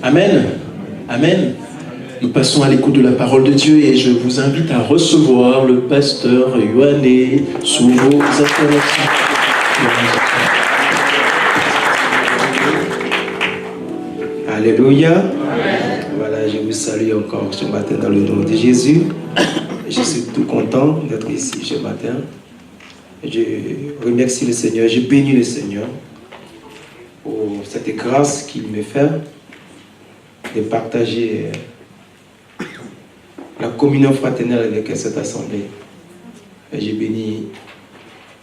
Amen. Amen. Nous passons à l'écoute de la parole de Dieu et je vous invite à recevoir le pasteur Yohanné sous vos informations. Alléluia. Amen. Voilà, je vous salue encore ce matin dans le nom de Jésus. Je suis tout content d'être ici ce matin. Je remercie le Seigneur, je bénis le Seigneur pour cette grâce qu'il me fait de partager la communion fraternelle avec cette assemblée. Et je bénis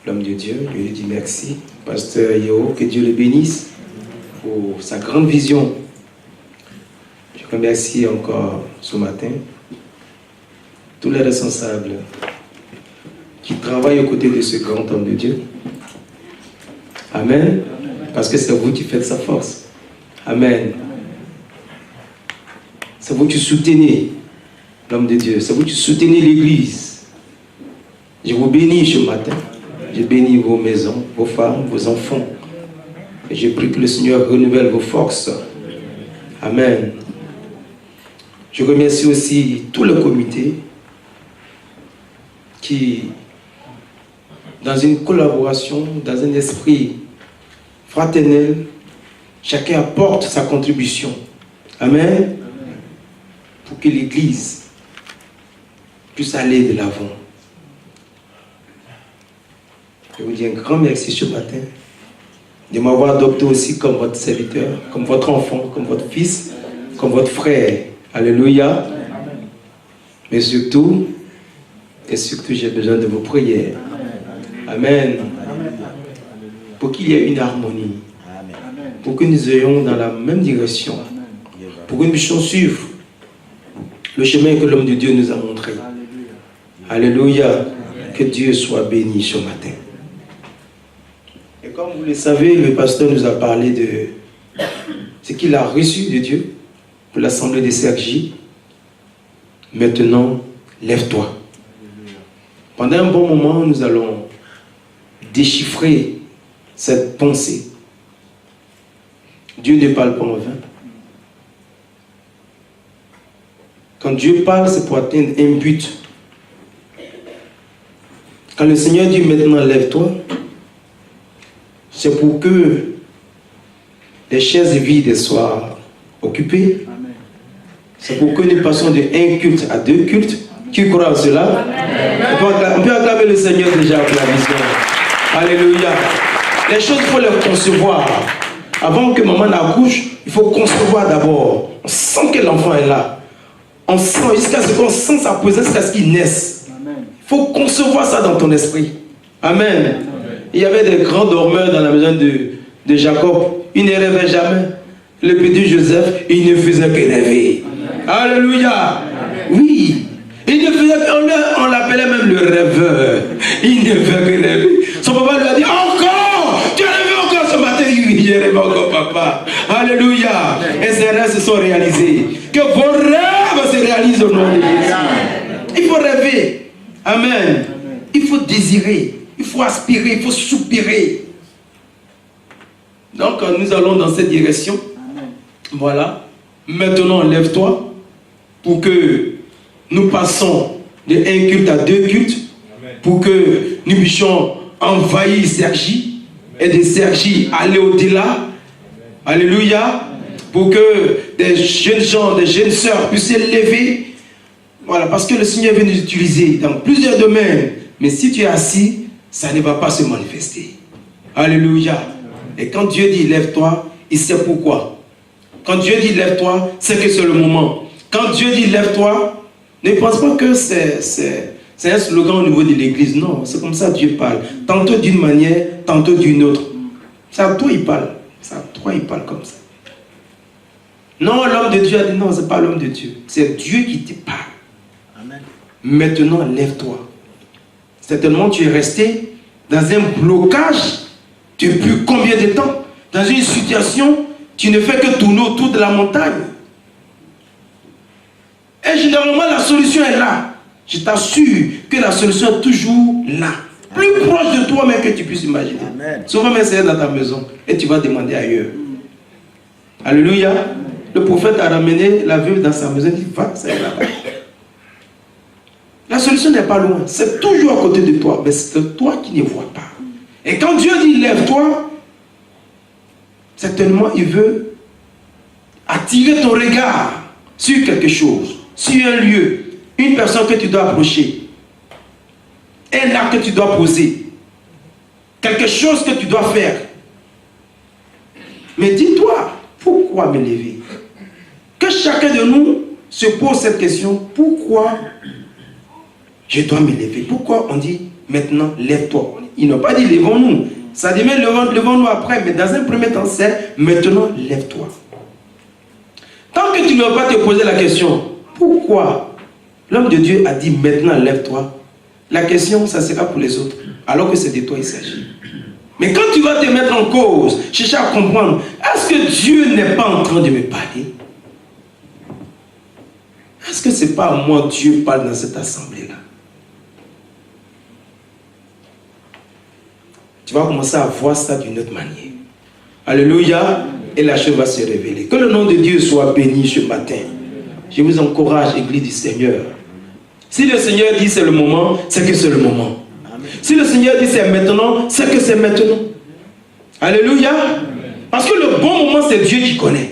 l'homme de Dieu, je lui dis merci. Pasteur Yeo, que Dieu le bénisse pour sa grande vision. Je remercie encore ce matin tous les responsables qui travaillent aux côtés de ce grand homme de Dieu. Amen. Parce que c'est vous qui faites sa force. Amen. C'est vous qui soutenez l'homme de Dieu. C'est vous qui soutenez l'Église. Je vous bénis ce matin. Je bénis vos maisons, vos femmes, vos enfants. Et je prie que le Seigneur renouvelle vos forces. Amen. Je remercie aussi tout le comité qui, dans une collaboration, dans un esprit fraternel, chacun apporte sa contribution. Amen. Pour que l'Église puisse aller de l'avant. Je vous dis un grand merci ce matin de m'avoir adopté aussi comme votre serviteur, comme votre enfant, comme votre fils, comme votre frère. Alléluia. Mais surtout, j'ai besoin de vos prières. Amen. Pour qu'il y ait une harmonie. Pour que nous ayons dans la même direction. Pour que nous puissions suivre le chemin que l'homme de Dieu nous a montré. Alléluia. Que Dieu soit béni ce matin. Et comme vous le savez, le pasteur nous a parlé de ce qu'il a reçu de Dieu pour l'assemblée des CRJ. Maintenant, lève-toi. Pendant un bon moment, nous allons déchiffrer cette pensée. Dieu ne parle pas en vain. Quand Dieu parle, c'est pour atteindre un but. Quand le Seigneur dit maintenant lève-toi, c'est pour que les chaises vides soient occupées. C'est pour que nous passions de un culte à deux cultes. Qui croit en cela? On peut acclamer le Seigneur déjà pour la vision. Alléluia. Les choses, il faut les concevoir. Avant que maman n'accouche, il faut concevoir d'abord. On sent que l'enfant est là. On sent, jusqu'à ce qu'on sent sa présence, jusqu'à ce qu'il naisse. Il faut concevoir ça dans ton esprit. Amen. Il y avait des grands dormeurs dans la maison de Jacob. Il ne rêvait jamais. Le petit Joseph, il ne faisait que rêver. Alléluia. Oui. Il ne faisait, on l'appelait même le rêveur. Il ne faisait que rêver. Son papa lui a dit encore. Tu as rêvé encore ce matin? Oui, j'ai rêvé encore, papa. Alléluia. Et ses rêves se sont réalisés. Que vos rêves se réalisent au nom de Jésus. Il faut rêver. Amen. Il faut désirer. Il faut aspirer. Il faut soupirer. Donc, nous allons dans cette direction. Voilà. Maintenant, lève-toi pour que nous passons de un culte à deux cultes. Pour que nous puissions envahir Sergi et de Sergi aller au-delà. Alléluia. Pour que des jeunes gens, des jeunes sœurs puissent s'élever. Voilà, parce que le Seigneur veut nous utiliser dans plusieurs domaines. Mais si tu es assis, ça ne va pas se manifester. Alléluia. Et quand Dieu dit lève-toi, il sait pourquoi. Quand Dieu dit lève-toi, c'est que c'est le moment. Quand Dieu dit lève-toi, ne pense pas que c'est un slogan au niveau de l'église. Non, c'est comme ça que Dieu parle. Tantôt d'une manière, tantôt d'une autre. C'est à toi il parle. C'est à toi il parle comme ça. Non, l'homme de Dieu a dit non, c'est pas l'homme de Dieu. C'est Dieu qui te parle. Amen. Maintenant, lève-toi. Certainement, tu es resté dans un blocage depuis combien de temps? Dans une situation, tu ne fais que tourner autour de la montagne. Et généralement, la solution est là. Je t'assure que la solution est toujours là. Plus proche de toi même que tu puisses imaginer. Amen. Souvent, même c'est dans ta maison et tu vas demander ailleurs. Alléluia. le prophète a ramené la veuve dans sa maison, il dit, va, c'est là-bas. La solution n'est pas loin, c'est toujours à côté de toi, mais c'est toi qui ne vois pas. Et quand Dieu dit, lève-toi, certainement il veut attirer ton regard sur quelque chose, sur un lieu, une personne que tu dois approcher, un acte que tu dois poser, quelque chose que tu dois faire. Mais dis-toi, pourquoi me lever? Que chacun de nous se pose cette question, pourquoi je dois me lever? Pourquoi on dit maintenant lève-toi? Ils n'ont pas dit levons-nous. Ça dit même levons-nous après, mais dans un premier temps, c'est maintenant lève-toi. Tant que tu ne vas pas te poser la question, pourquoi l'homme de Dieu a dit maintenant lève-toi, la question, ça sera pour les autres, alors que c'est de toi il s'agit. Mais quand tu vas te mettre en cause, chercher à comprendre, est-ce que Dieu n'est pas en train de me parler? Est-ce que ce n'est pas à moi Dieu parle dans cette assemblée-là? Tu vas commencer à voir ça d'une autre manière. Alléluia. Et la chose va se révéler. Que le nom de Dieu soit béni ce matin. Je vous encourage, Église du Seigneur. Si le Seigneur dit c'est le moment, c'est que c'est le moment. Si le Seigneur dit c'est maintenant, c'est que c'est maintenant. Alléluia. Parce que le bon moment, c'est Dieu qui connaît.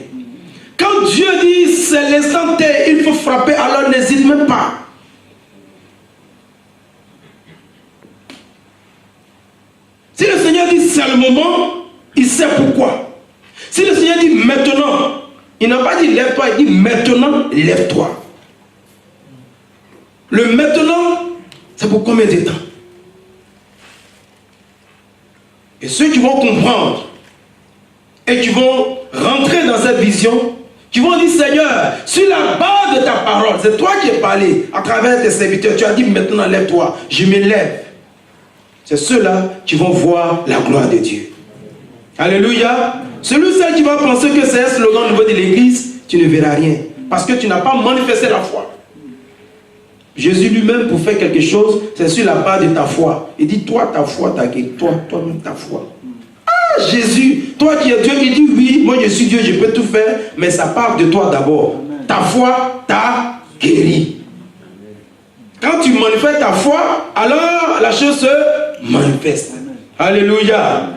Quand Dieu dit c'est l'instant T, il faut frapper, alors n'hésite même pas. Si le Seigneur dit c'est le moment, il sait pourquoi. Si le Seigneur dit maintenant, il n'a pas dit lève-toi, il dit maintenant lève-toi. Le maintenant, c'est pour combien de temps? Et ceux qui vont comprendre et qui vont rentrer dans cette vision, qui vont dire Seigneur, sur la base de ta parole, c'est toi qui as parlé à travers tes serviteurs, tu as dit maintenant lève-toi, je me lève. C'est ceux-là qui vont voir la gloire de Dieu. Alléluia. Celui qui va penser que c'est un slogan au niveau de l'église, tu ne verras rien. Parce que tu n'as pas manifesté la foi. Jésus lui-même, pour faire quelque chose, c'est sur la base de ta foi. Il dit, toi, ta foi, toi-même ta foi. Ah, Jésus, toi qui es Dieu, qui dit, oui, moi je suis Dieu, je peux tout faire, mais ça part de toi d'abord. Ta foi t'a guéri. Quand tu manifestes ta foi, alors la chose se manifeste. Alléluia.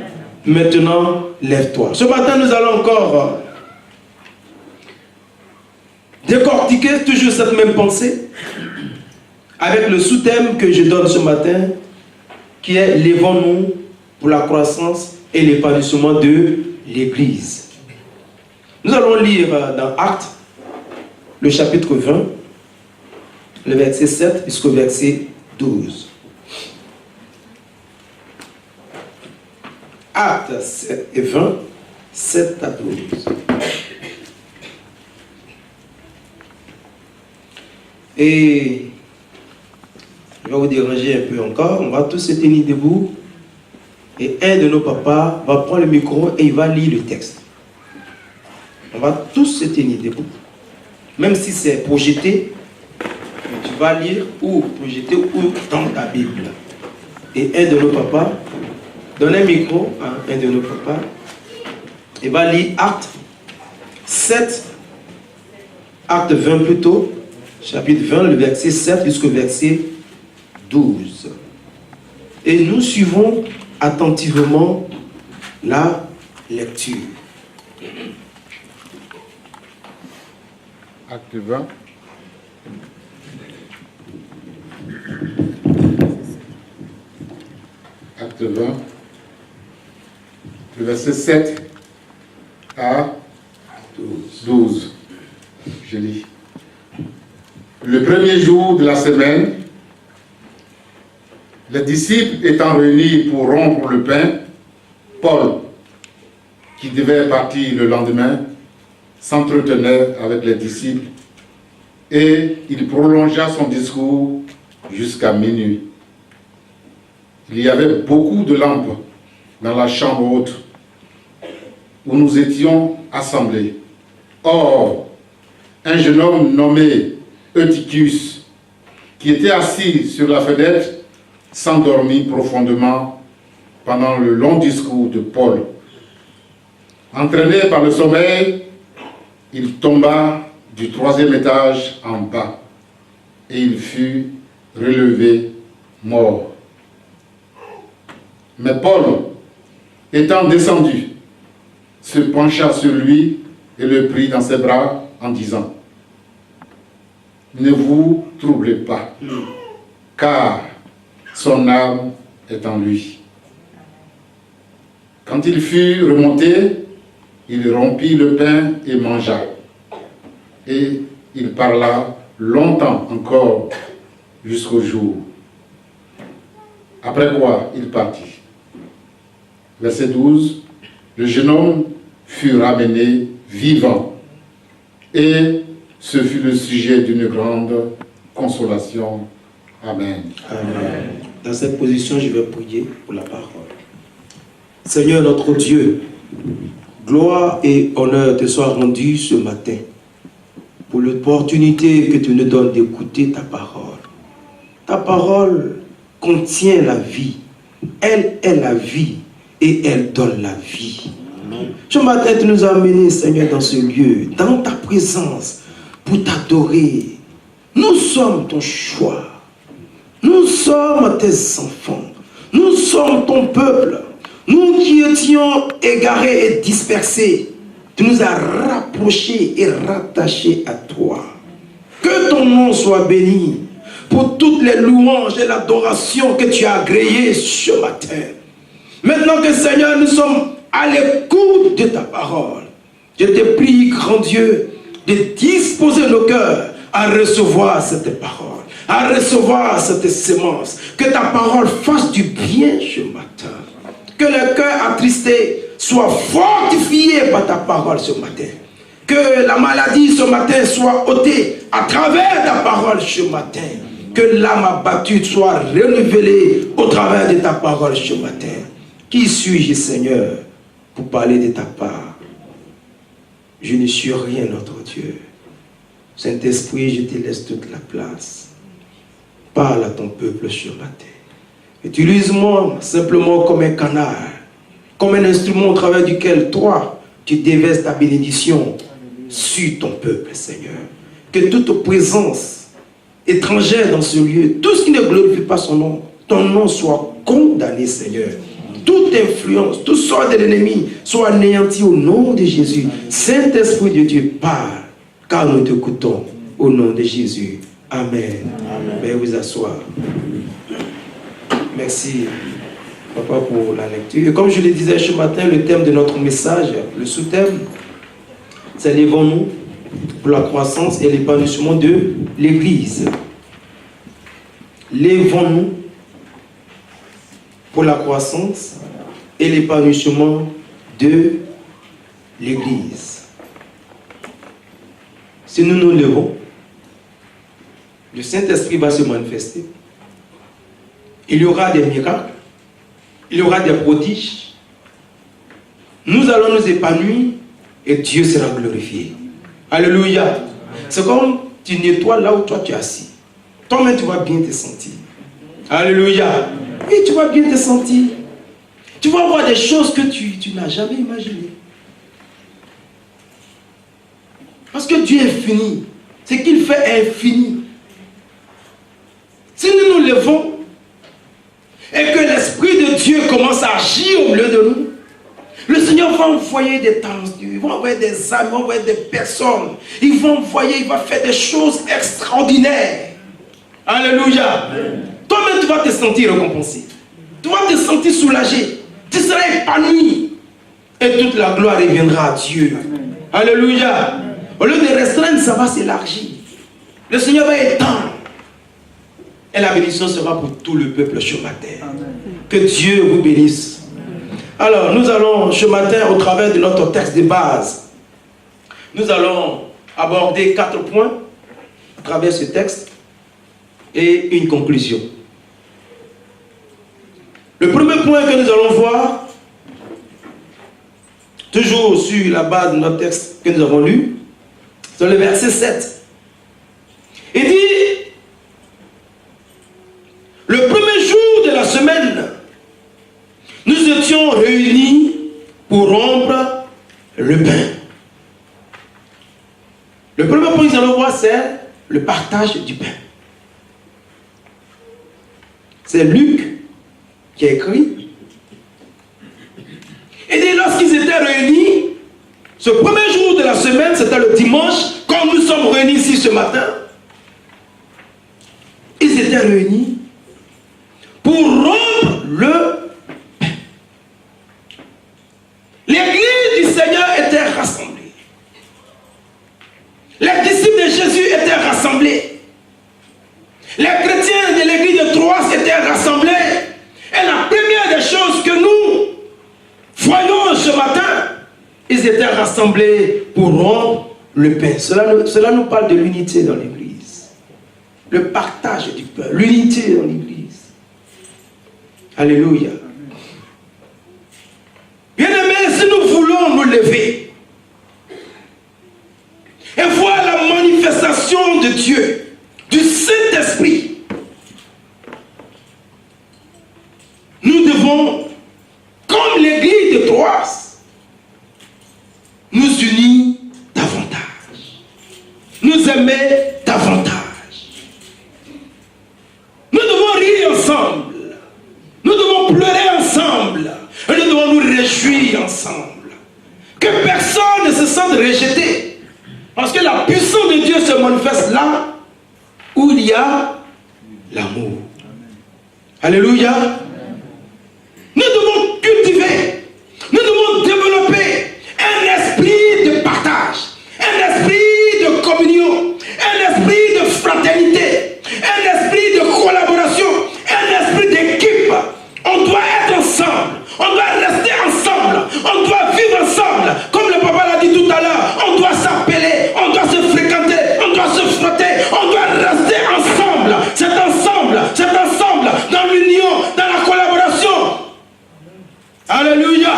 Maintenant, lève-toi. Ce matin, nous allons encore décortiquer toujours cette même pensée avec le sous-thème que je donne ce matin qui est lèvons-nous pour la croissance et l'épanouissement de l'Église. Nous allons lire dans Actes, le chapitre 20, le verset 7 jusqu'au verset 12. Actes 7 et 20, 7 à 12. Et je vais vous déranger un peu encore. On va tous se tenir debout. Et un de nos papas va prendre le micro et il va lire le texte. On va tous se tenir debout. Même si c'est projeté, tu vas lire ou projeter ou dans ta Bible. Et un de nos papas, donne un micro à un de nos papas, il va lire Actes 7, Acte 20 plutôt, chapitre 20, le verset 7 jusqu'au verset 12. Et nous suivons attentivement la lecture. Acte 20. Acte 20. Le verset 7 à 12. Je lis. Le premier jour de la semaine, les disciples étant réunis pour rompre le pain, Paul, qui devait partir le lendemain, s'entretenait avec les disciples et il prolongea son discours jusqu'à minuit. Il y avait beaucoup de lampes dans la chambre haute où nous étions assemblés. Or, un jeune homme nommé Eutychus, qui était assis sur la fenêtre, s'endormit profondément pendant le long discours de Paul. Entraîné par le sommeil, il tomba du 3e étage en bas et il fut relevé mort. Mais Paul, étant descendu, se pencha sur lui et le prit dans ses bras en disant: ne vous troublez pas, car son âme est en lui. Quand il fut remonté, il rompit le pain et mangea. Et il parla longtemps encore jusqu'au jour. Après quoi, il partit. Verset 12. Le jeune homme fut ramené vivant. Et ce fut le sujet d'une grande consolation. Amen. Amen. Dans cette position, je vais prier pour la parole. Seigneur notre Dieu, gloire et honneur te soient rendus ce matin pour l'opportunité que tu nous donnes d'écouter ta parole. Ta parole contient la vie. Elle est la vie et elle donne la vie. Ce matin, tu nous as amenés, Seigneur, dans ce lieu, dans ta présence, pour t'adorer. Nous sommes ton choix. Nous sommes tes enfants. Nous sommes ton peuple. Nous qui étions égarés et dispersés, tu nous as rapprochés et rattachés à toi. Que ton nom soit béni pour toutes les louanges et l'adoration que tu as agréées ce matin. Maintenant que, Seigneur, nous sommes à l'écoute de ta parole, je te prie, grand Dieu, de disposer nos cœurs à recevoir cette parole, à recevoir cette sémence. Que ta parole fasse du bien ce matin. Que le cœur attristé soit fortifié par ta parole ce matin. Que la maladie ce matin soit ôtée à travers ta parole ce matin. Que l'âme abattue soit renouvelée au travers de ta parole ce matin. Qui suis-je, Seigneur, pour parler de ta part? Je ne suis rien, notre Dieu. Saint-Esprit, je te laisse toute la place. Parle à ton peuple ce matin. Utilise-moi simplement comme un canal, comme un instrument au travers duquel toi, tu déverses ta bénédiction sur ton peuple, Seigneur. Que toute présence étrangère dans ce lieu, tout ce qui ne glorifie pas son nom, ton nom soit condamné, Seigneur. Toute influence, toute sorte de l'ennemi soit anéanti au nom de Jésus. Saint-Esprit de Dieu, parle, car nous t'écoutons au nom de Jésus. Amen. Amen. Veuillez vous asseoir. Merci, Papa, pour la lecture. Et comme je le disais ce matin, le thème de notre message, le sous-thème, c'est lèvons-nous pour la croissance et l'épanouissement de l'Église. Lèvons-nous pour la croissance et l'épanouissement de l'Église. Si nous nous levons, le Saint-Esprit va se manifester. Il y aura des miracles, il y aura des prodiges. Nous allons nous épanouir et Dieu sera glorifié. Alléluia. C'est comme tu nettoies là où toi tu es assis. Toi-même tu vas bien te sentir. Alléluia. Et tu vas bien te sentir. Tu vas voir des choses que tu n'as jamais imaginées. Parce que Dieu est fini. Ce qu'il fait est infini. Si nous nous levons et que l'Esprit de Dieu commence à agir au milieu de nous, le Seigneur va envoyer des temps, il va envoyer des âmes, il va envoyer des personnes, il va faire des choses extraordinaires. Alléluia. Toi-même, tu vas te sentir récompensé. Tu vas te sentir soulagé. Tu seras épanoui. Et toute la gloire reviendra à Dieu. Alléluia. Au lieu de restreindre, ça va s'élargir. Le Seigneur va étendre. Et la bénédiction sera pour tout le peuple ce matin. Que Dieu vous bénisse. Alors, nous allons ce matin, au travers de notre texte de base, nous allons aborder 4 points à travers ce texte et une conclusion. Le premier point que nous allons voir, toujours sur la base de notre texte que nous avons lu, c'est le verset 7. Il dit: le premier jour de la semaine, nous étions réunis pour rompre le pain. Le premier point que nous allons voir, c'est le partage du pain. C'est Luc qui a écrit. Et dit, lorsqu'ils étaient réunis, ce premier jour de la semaine, c'était le dimanche, quand nous sommes réunis ici ce matin, ils étaient réunis pour rompre le pain. L'église du Seigneur était rassemblée. Les disciples de Jésus étaient rassemblés. Les chrétiens de l'église de Troas étaient rassemblés. Et la première des choses que nous voyons ce matin, ils étaient rassemblés pour rompre le pain. Cela nous parle de l'unité dans l'église. Le partage du pain, l'unité dans l'église. Alléluia. Bien-aimés, si nous voulons nous lever et voir la manifestation de Dieu, du Saint-Esprit, nous devons, comme l'église de Troas, nous unir davantage, nous aimer davantage. Nous devons rire ensemble, nous devons pleurer ensemble, et nous devons nous réjouir ensemble. Que personne ne se sente rejeté. Parce que la puissance de Dieu se manifeste là où il y a l'amour. Alléluia. Nous devons cultiver, nous devons développer un esprit de partage, un esprit de communion, un esprit de fraternité, un esprit de collaboration, un esprit d'équipe. On doit être ensemble, on doit rester ensemble, on doit vivre ensemble. Comme le papa l'a dit tout à l'heure, on doit s'appeler, on doit se fréquenter, on doit se frotter, on doit rester ensemble. C'est ensemble, dans l'union, dans la collaboration. Alléluia.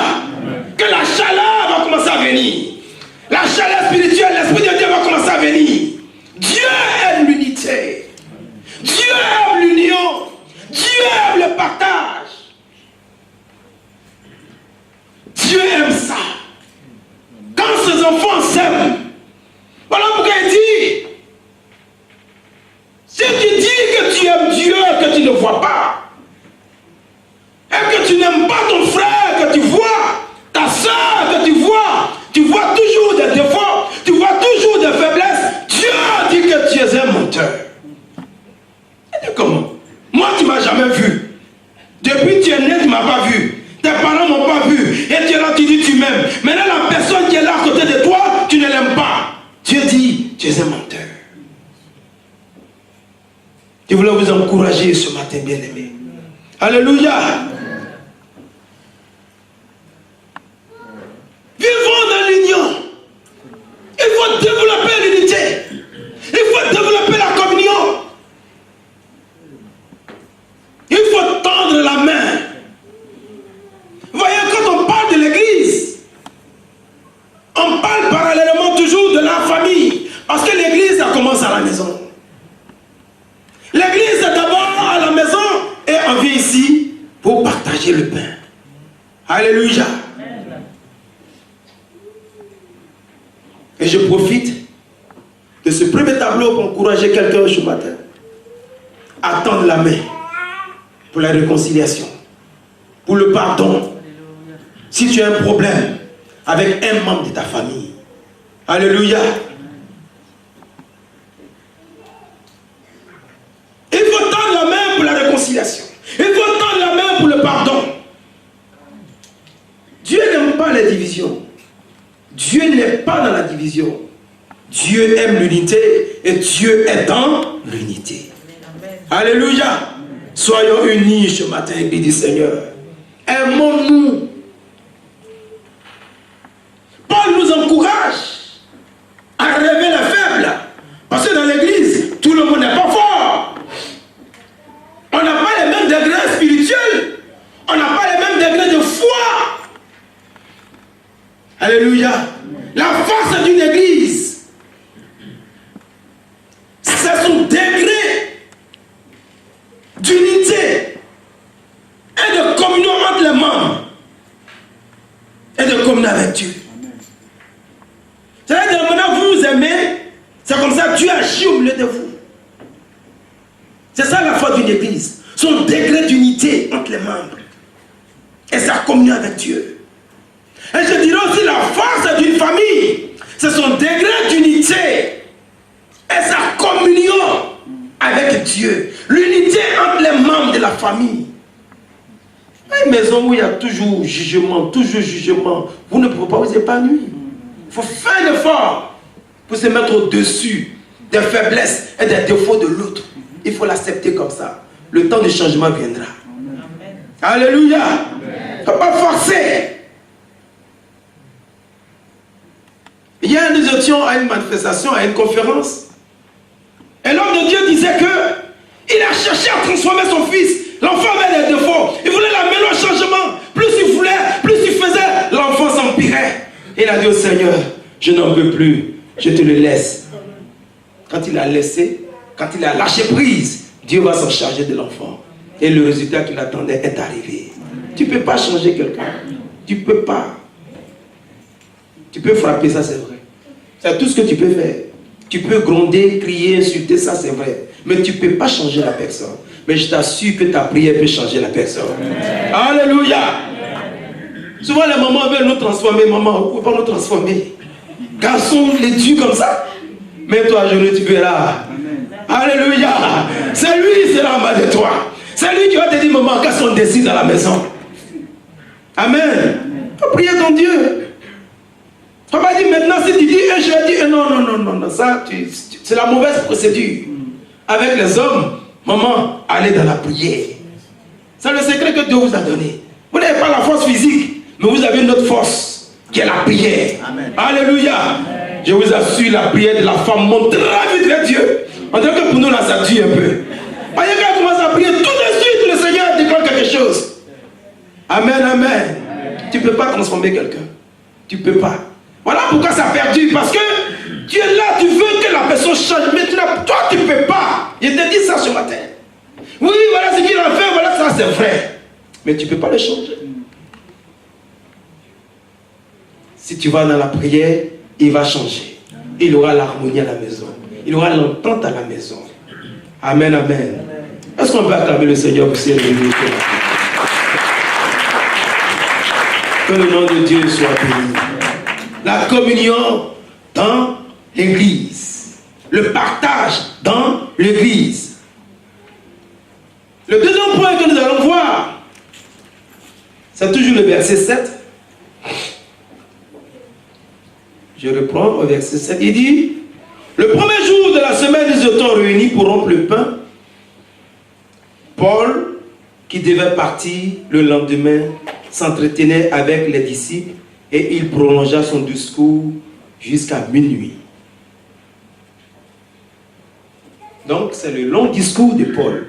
Que la chaleur va commencer à venir. La chaleur spirituelle, l'Esprit de Dieu va commencer à venir. Dieu aime l'unité. Dieu aime l'union. Dieu aime le partage. Dieu aime ça. Quand ses enfants s'aiment, voilà pourquoi il dit, si tu dis que tu aimes Dieu, que tu ne vois pas, et que tu n'aimes pas ton frère que tu vois, ta soeur que tu vois toujours des défauts, tu vois toujours des faiblesses, Dieu dit que tu es un menteur. Et comment? Moi tu ne m'as jamais vu. Depuis que tu es né, tu ne m'as pas vu. Tes parents ne m'ont pas vu. Et tu es là, tu dis tu m'aimes. Maintenant la personne qui est là à côté de toi, tu ne l'aimes pas. Dieu dit, tu es un menteur. Je voulais vous encourager ce matin, bien-aimés. Alléluia. Vivons dans l'union. Il faut développer l'unité. Il faut développer la communion. Il faut tendre la main. Voyez, quand on parle de l'église, on parle parallèlement toujours de la famille. Parce que l'église, ça commence à la maison. L'église, c'est d'abord à la maison et on vient ici pour partager le pain. Alléluia. Et je profite de ce premier tableau pour encourager quelqu'un ce matin à tendre la main pour la réconciliation, pour le pardon. Si tu as un problème avec un membre de ta famille, alléluia. Il faut tendre la main pour la réconciliation. Il faut tendre la main pour le pardon. Dieu n'aime pas les divisions. Dieu n'est pas dans la division. Dieu aime l'unité et Dieu est dans l'unité. Alléluia. Soyons unis ce matin, Église du Seigneur. Aimons-nous. Paul nous encourage à relever les faibles. Parce que dans l'église, tout le monde n'est pas fort. On n'a pas les mêmes degrés spirituels. On n'a pas les mêmes degrés de foi. Alléluia. La force d'une église, c'est son degré d'unité et de communion entre les membres et de communion avec Dieu. agit au milieu de vous. C'est ça la foi d'une église. Son degré d'unité entre les membres. Et sa communion avec Dieu. Et je dirais aussi la force d'une famille. C'est son degré d'unité. Et sa communion avec Dieu. L'unité entre les membres de la famille. Une maison où il y a toujours jugement, vous ne pouvez pas vous épanouir. Il faut faire l'effort pour se mettre au-dessus des faiblesses et des défauts de l'autre. Il faut l'accepter comme ça. Le temps du changement viendra. Amen. Alléluia. Il ne faut pas forcer. Hier, nous étions à une manifestation, à une conférence. Et l'homme de Dieu disait que il a cherché à transformer son fils. L'enfant avait des défauts. Il voulait l'amener au changement. Plus il voulait, plus il faisait, l'enfant s'empirait. Il a dit au Seigneur, je n'en peux plus. Je te le laisse. Quand il a laissé, quand il a lâché prise, Dieu va s'en charger de l'enfant. Et le résultat qu'il attendait est arrivé. Tu ne peux pas changer quelqu'un. Tu ne peux pas. Tu peux frapper, ça c'est vrai. C'est tout ce que tu peux faire. Tu peux gronder, crier, insulter, ça c'est vrai. Mais tu ne peux pas changer la personne. Mais je t'assure que ta prière peut changer la personne. Amen. Alléluia. Souvent les mamans veulent nous transformer. Maman, vous ne pouvez pas nous transformer. Garçon, les dieux comme ça. Mais toi, je tu verras. Alléluia. C'est lui qui sera en bas de toi. C'est lui qui va te dire, maman, qu'est-ce qu'on décide dans la maison. Amen. Il faut prier ton Dieu. Il ne faut pas dire maintenant, si tu dis un, je vais dire non, ça, c'est la mauvaise procédure. Avec les hommes, maman, allez dans la prière. C'est le secret que Dieu vous a donné. Vous n'avez pas la force physique, mais vous avez une autre force, qui est la prière. Amen. Alléluia. Amen. Je vous assure, la prière de la femme montera vite vers Dieu. En tant que pour nous, là, ça tue un peu. Voyez quand elle commence à prier, tout de suite, le Seigneur déclare quelque chose. Amen, amen. Amen. Tu ne peux pas transformer quelqu'un. Tu ne peux pas. Voilà pourquoi ça a perdu. Parce que tu es là, tu veux que la personne change. Mais toi, tu ne peux pas. Je t'ai dit ça ce matin. Oui, voilà ce qu'il a fait, voilà ça, c'est vrai. Mais tu ne peux pas le changer. Si tu vas dans la prière, il va changer. Il aura l'harmonie à la maison. Il aura l'entente à la maison. Amen, amen. Est-ce qu'on peut acclamer le Seigneur pour ses réunions? Que le nom de Dieu soit béni. La communion dans l'église. Le partage dans l'église. Le deuxième point que nous allons voir, c'est toujours le verset 7. Je reprends au verset 7. Il dit, le premier jour de la semaine, ils étaient réunis pour rompre le pain. Paul, qui devait partir le lendemain, s'entretenait avec les disciples et il prolongea son discours jusqu'à minuit. Donc, c'est le long discours de Paul.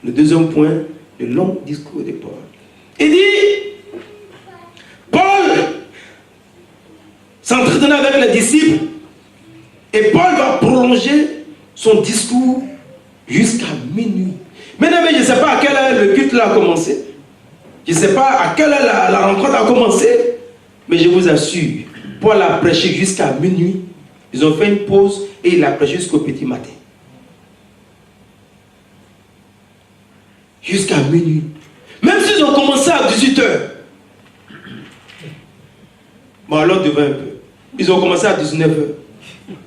Le deuxième point, le long discours de Paul. Il dit, Paul s'entretenait avec les disciples et Paul va prolonger son discours jusqu'à minuit. Maintenant, je ne sais pas à quelle heure le culte a commencé. Je ne sais pas à quelle heure la rencontre a commencé. Mais je vous assure, Paul a prêché jusqu'à minuit. Ils ont fait une pause et il a prêché jusqu'au petit matin. Jusqu'à minuit. Même s'ils ont commencé à 18h. Bon, alors devant un peu. Ils ont commencé à 19h.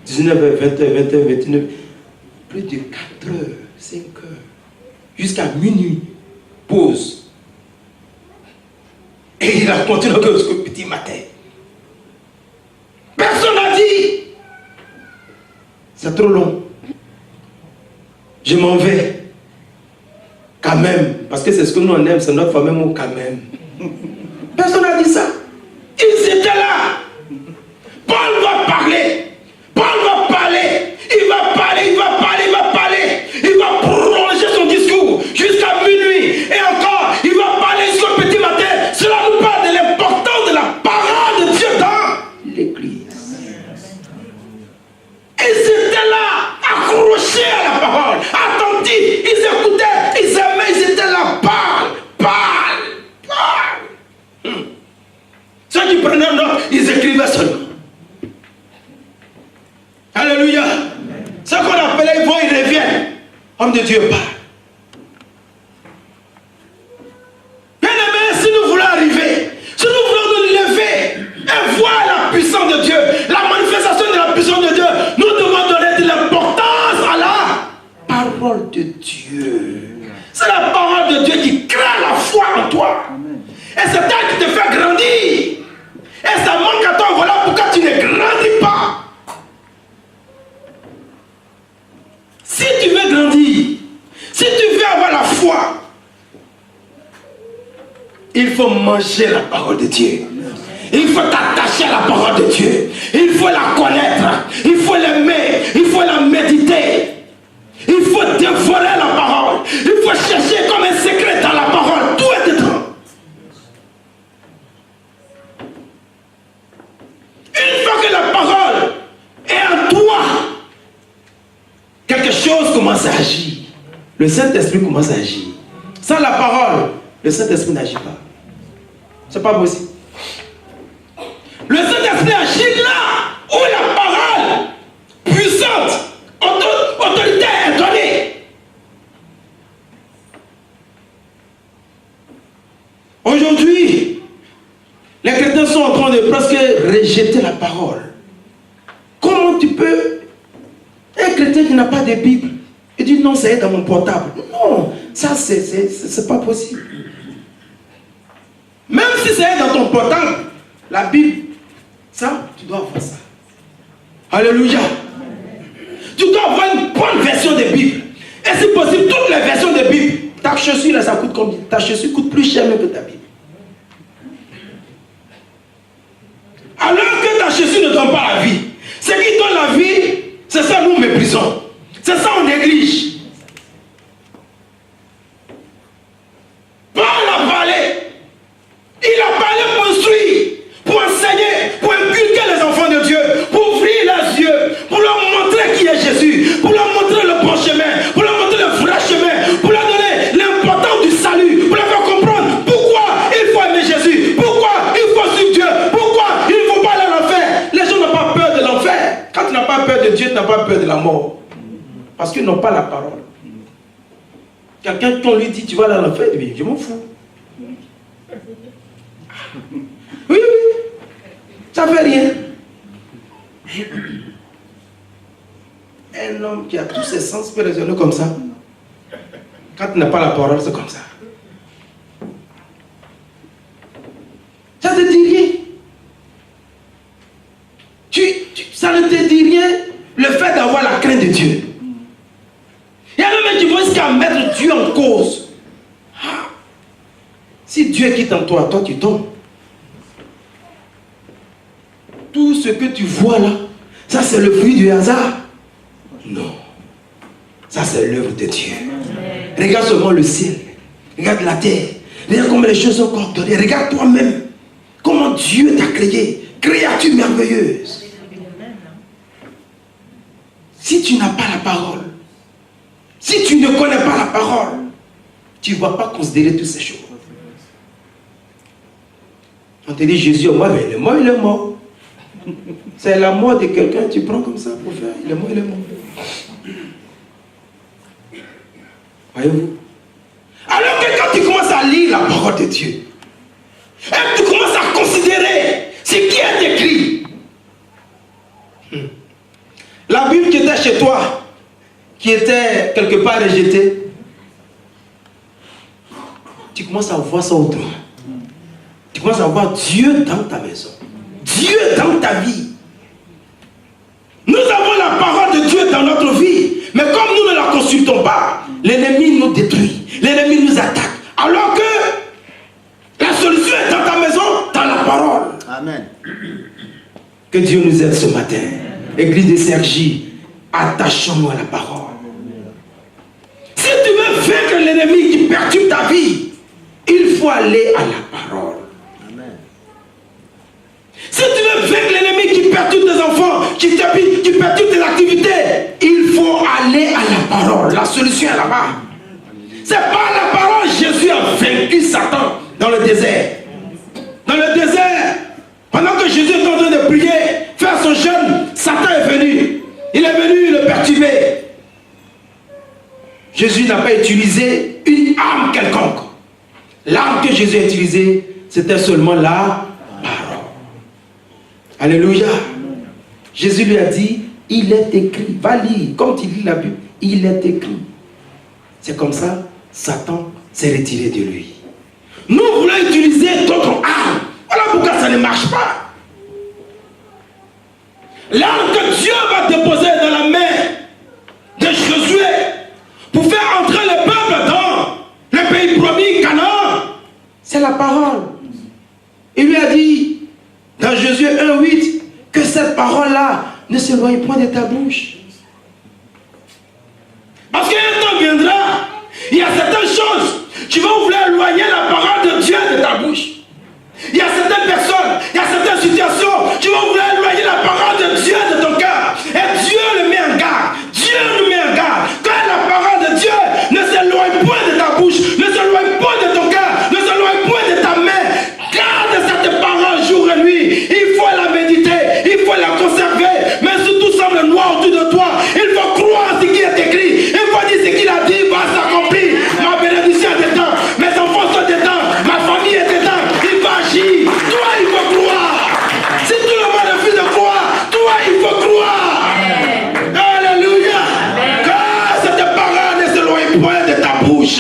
19h, 20h, 20h, 21h. Plus de 4h, 5h. Jusqu'à minuit. Pause. Et il a continué jusqu'au petit matin. Personne n'a dit. C'est trop long. Je m'en vais. Quand même. Parce que c'est ce que nous on aime, c'est notre fameux mot quand même. Personne n'a dit ça. Ils étaient là. Paul va parler. Paul va parler. Il va parler, il va parler, il va parler. Il va prolonger son discours jusqu'à minuit. Et encore, il va parler jusqu'au petit matin. Cela nous parle de l'importance de la parole de Dieu dans l'église. Ils étaient là, accrochés à la parole, attentifs. Ils écoutaient, ils aimaient, ils étaient là. Parle. Ceux qui prenaient note, ils écrivaient seulement. Alléluia. Ce qu'on appelle Homme de Dieu parle. Bien-aimés, si nous voulons arriver, si nous voulons nous lever et voir la puissance de Dieu, la manifestation de la puissance de Dieu, nous devons donner de l'importance à la parole de Dieu. C'est la parole de Dieu qui crée la foi en toi. Et c'est elle qui te fait grandir. Et ça manque à toi, voilà pourquoi tu ne grandis pas. Si tu veux grandir, si tu veux avoir la foi, il faut manger la parole de Dieu. Il faut t'attacher à la parole de Dieu. Il faut la connaître. Il faut l'aimer. Il faut la méditer. Il faut dévorer la parole. Il faut chercher comme un secret dans la parole. Tout est dedans. Une fois que la parole est en toi, quelque chose commence à agir. Le Saint-Esprit commence à agir. Sans la parole, le Saint-Esprit n'agit pas. C'est pas possible. Le Saint-Esprit agit là où la parole puissante, autorité est donnée. Aujourd'hui, les chrétiens sont en train de presque rejeter la parole. Comment tu peux, un chrétien qui n'a pas de Bible, il dit non, c'est dans mon portable. Non, ça c'est pas possible. Même si c'est dans ton portable, la Bible, ça, tu dois avoir ça. Alléluia. Tu dois avoir une bonne version de Bible. Et si possible, toutes les versions de Bible. Ta chaussure, là, ça coûte combien? Ta chaussure coûte plus cher même que ta Bible. Alors que ta chaussure ne donne pas la vie. Ce qui donne la vie, c'est ça nous méprisons. C'est ça on néglige. Paul a parlé. Il a parlé pour instruire, pour enseigner, pour inculquer les enfants de Dieu, pour ouvrir leurs yeux, pour leur montrer qui est Jésus, pour leur montrer le bon chemin, pour leur montrer le vrai chemin, pour leur donner l'importance du salut, pour leur faire comprendre pourquoi il faut aimer Jésus, pourquoi il faut suivre Dieu, pourquoi il ne faut pas aller à l'enfer. Les gens n'ont pas peur de l'enfer. Quand tu n'as pas peur de Dieu, tu n'as pas peur de la mort. Parce qu'ils n'ont pas la parole. Quelqu'un, quand on lui dit tu vas aller à l'enfer, il dit je m'en fous. Oui, ça ne fait rien. Un homme qui a tous ses sens peut raisonner comme ça. Quand tu n'as pas la parole, c'est comme ça. Ça ne te dit rien. Ça ne te dit rien le fait d'avoir la crainte de Dieu. Il y a même qui vont jusqu'à mettre Dieu en cause. Ah. Si Dieu quitte en toi, toi tu tombes. Tout ce que tu vois là, ça c'est le fruit du hasard. Non. Ça c'est l'œuvre de Dieu. Regarde seulement le ciel. Regarde la terre. Regarde comment les choses sont coordonnées. Regarde toi-même. Comment Dieu t'a créé. Créature merveilleuse. Si tu n'as pas la parole, si tu ne connais pas la parole, tu ne vas pas considérer toutes ces choses. On te dit Jésus est mort, mais il est mort, il est mort. C'est la mort de quelqu'un, tu prends comme ça pour faire, il est mort, il est mort. Voyez-vous? Alors que quand tu commences à lire la parole de Dieu, et tu commences à considérer ce qui est écrit, la Bible qui était chez toi, qui était quelque part rejetée, tu commences à voir ça autrement. Tu commences à voir Dieu dans ta maison. Dieu dans ta vie. Nous avons la parole de Dieu dans notre vie. Mais comme nous ne la consultons pas, l'ennemi nous détruit. L'ennemi nous attaque. Alors que la solution est dans ta maison, dans la parole. Amen. Que Dieu nous aide ce matin. Église de Sergi, attachons-nous à la parole. Si tu veux vaincre l'ennemi qui perturbe ta vie, il faut aller à la parole. Si tu veux vaincre l'ennemi qui perturbe tes enfants, qui perturbe tes activités, il faut aller à la parole. La solution est là-bas. C'est par la parole que Jésus a vaincu Satan dans le désert. Dans le désert, pendant que Jésus est en train de prier, faire son jeûne, Satan est venu. Il est venu le perturber. Jésus n'a pas utilisé une arme quelconque. L'arme que Jésus a utilisée, c'était seulement la parole. Alléluia. Jésus lui a dit, il est écrit. Va lire, comme tu lis la Bible, il est écrit. C'est comme ça, Satan s'est retiré de lui. Nous voulons utiliser d'autres armes. Voilà pourquoi ça ne marche pas. L'arme que Dieu va déposer dans la main de Josué pour faire entrer le peuple dans le pays promis, Canaan, c'est la parole. Il lui a dit, dans Josué 1:8, que cette parole-là ne s'éloigne point de ta bouche. Parce qu'un temps viendra, il y a certaines choses, tu vas vouloir éloigner la parole de Dieu de ta bouche. Il y a certaines personnes, il y a certaines situations, tu vas vouloir éloigner la parole de Dieu de ton cœur. Et Dieu le met en garde. Dieu nous met en garde. Quand la parole de Dieu ne s'éloigne point de ta bouche, ne s'éloigne point de ton cœur, ne s'éloigne point de ta main, garde cette parole jour et nuit. Il faut la méditer, il faut la conserver. Mais si tout semble noir autour de toi, il faut croire ce qui est écrit. Il faut dire ce qu'il a dit va s'accomplir. Ma bénédiction est dedans, mes enfants sont dedans, ma famille est dedans. Il va agir. Toi, il faut croire. Si tout le monde refuse de croire, toi, il faut croire. Alléluia. Car cette parole ne s'éloigne point de ta bouche.